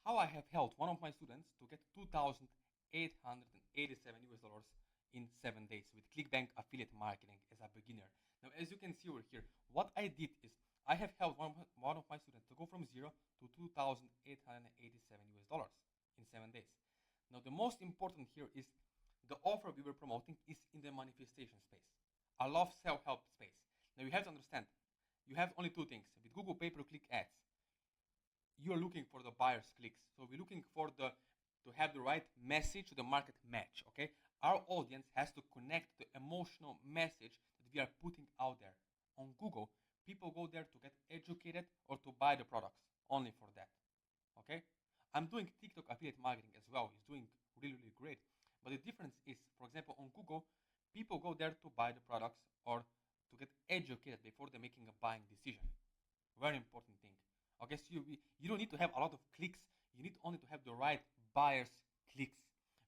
how I have helped one of my students to get $2,887 in 7 days with Clickbank affiliate marketing as a beginner. Now, as you can see over here, what I did is I have helped one of my students to go from zero to $2,887 in 7 days. Now, the most important here is the offer we were promoting is in the manifestation space. I love self-help space. Now, you have to understand, you have only two things. With Google pay-per-click ads, you're looking for the buyer's clicks. So we're looking for to have the right message to the market match, okay? Our audience has to connect the emotional message that we are putting out there. On Google, people go there to get educated or to buy the products, only for that, okay? I'm doing TikTok affiliate marketing as well. It's doing really, really great. But the difference is, for example, on Google, people go there to buy the products or to get educated before they're making a buying decision. Very important thing. Okay, so you don't need to have a lot of clicks. You need only to have the right buyers clicks,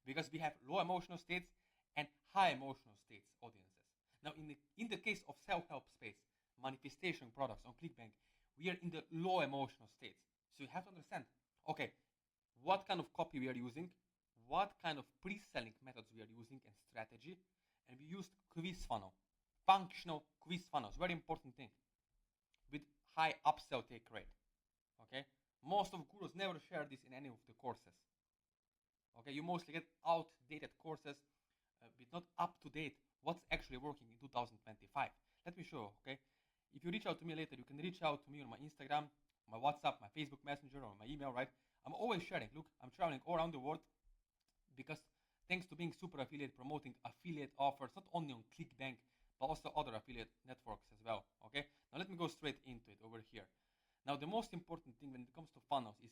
because we have low emotional states and high emotional states audiences. Now, in the case of self-help space, manifestation products on Clickbank, we are in the low emotional states. So you have to understand, okay, what kind of copy we are using, what kind of pre-selling methods we are using and strategy, and we used quiz funnel, functional quiz funnels, very important thing, with high upsell take rate. Okay, most of gurus never share this in any of the courses. Okay, you mostly get outdated courses with not up to date what's actually working in 2025. Let me show you. Okay, if you reach out to me later, you can reach out to me on my Instagram, my WhatsApp, my Facebook Messenger, or my email. Right, I'm always sharing. Look, I'm traveling all around the world because thanks to being super affiliate, promoting affiliate offers not only on Clickbank but also other affiliate networks as well. Okay, now let me go straight into it over here. Now, the most important thing when it comes to funnels is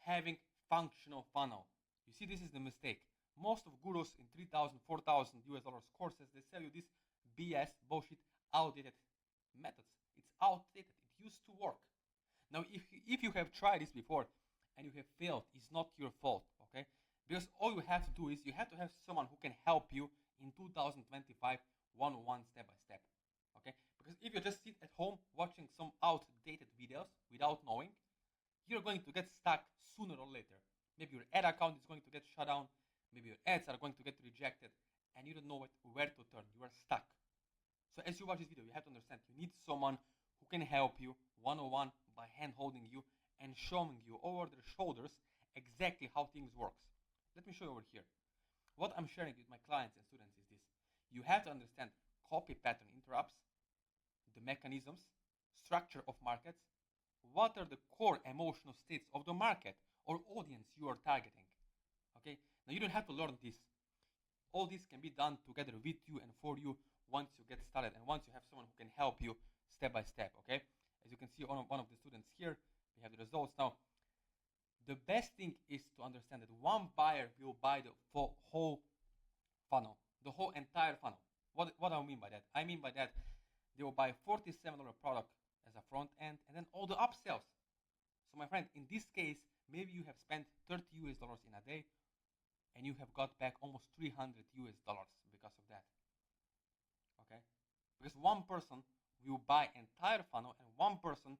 having functional funnel. You see, this is the mistake. Most of gurus in $3,000, $4,000 courses, they sell you this BS, bullshit, outdated methods. It's outdated. It used to work. Now, if you have tried this before and you have failed, it's not your fault, okay? Because all you have to do is you have to have someone who can help you in 2025 one-on-one, step-by-step, okay? Because if you just sit at home watching some outdated videos without knowing, you're going to get stuck sooner or later. Maybe your ad account is going to get shut down, maybe your ads are going to get rejected, and you don't know where to turn. You are stuck. So as you watch this video, you have to understand you need someone who can help you one-on-one by hand-holding you and showing you over their shoulders exactly how things works. Let me show you over here. What I'm sharing with my clients and students is this. You have to understand copy pattern interrupts, the mechanisms, structure of markets, what are the core emotional states of the market or audience you are targeting. Okay, now you don't have to learn this. All this can be done together with you and for you once you get started and once you have someone who can help you step by step. Okay, as you can see on one of the students here, we have the results. Now, the best thing is to understand that one buyer will buy the whole funnel, the whole entire funnel. What do I mean by that? I mean by that they will buy $47 product as a front end and then all the upsells. So my friend, in this case, maybe you have spent $30 in a day and you have got back almost $300 because of that. Okay? Because one person will buy entire funnel and one person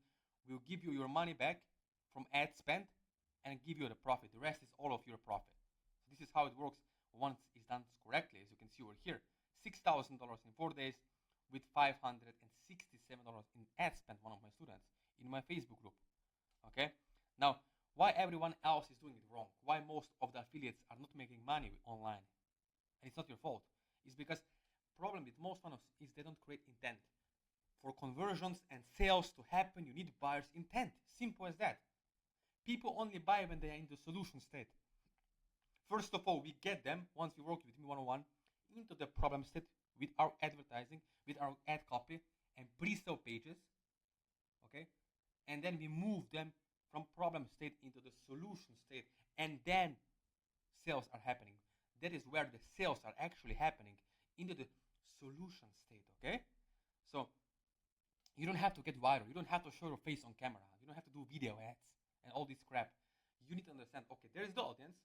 will give you your money back from ad spend and give you the profit. The rest is all of your profit. So this is how it works once it's done correctly, as you can see over here. $6,000 in 4 days with $567 in ad spend, one of my students, in my Facebook group. Okay? Now, why everyone else is doing it wrong? Why most of the affiliates are not making money online? And it's not your fault. It's because problem with most funnels is they don't create intent. For conversions and sales to happen, you need buyer's intent. Simple as that. People only buy when they are in the solution state. First of all, we get them, once we work with me one-on-one, into the problem state with our advertising, with our ad copy and pre-sale pages, okay? And then we move them from problem state into the solution state, and then sales are happening. That is where the sales are actually happening, into the solution state, okay? So you don't have to get viral. You don't have to show your face on camera. You don't have to do video ads and all this crap. You need to understand, okay, there is the audience,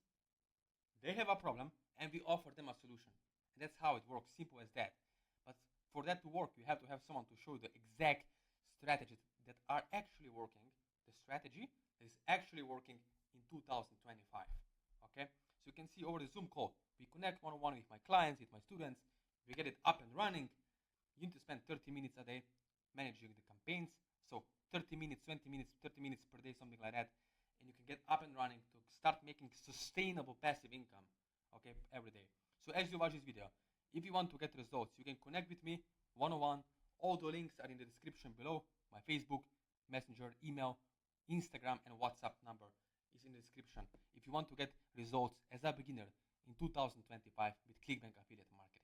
they have a problem, and we offer them a solution. And that's how it works, simple as that. But for that to work, you have to have someone to show you the exact strategies that are actually working, the strategy that is actually working in 2025. Okay, so you can see over the Zoom call, we connect one-on-one with my clients, with my students, we get it up and running. You need to spend 30 minutes a day managing the campaigns. So 30 minutes, 20 minutes, 30 minutes per day, something like that. And you can get up and running to start making sustainable passive income, okay, every day. So as you watch this video, if you want to get results, you can connect with me one-on-one. All the links are in the description below. My Facebook, Messenger, email, Instagram, and WhatsApp number is in the description if you want to get results as a beginner in 2025 with Clickbank affiliate marketing.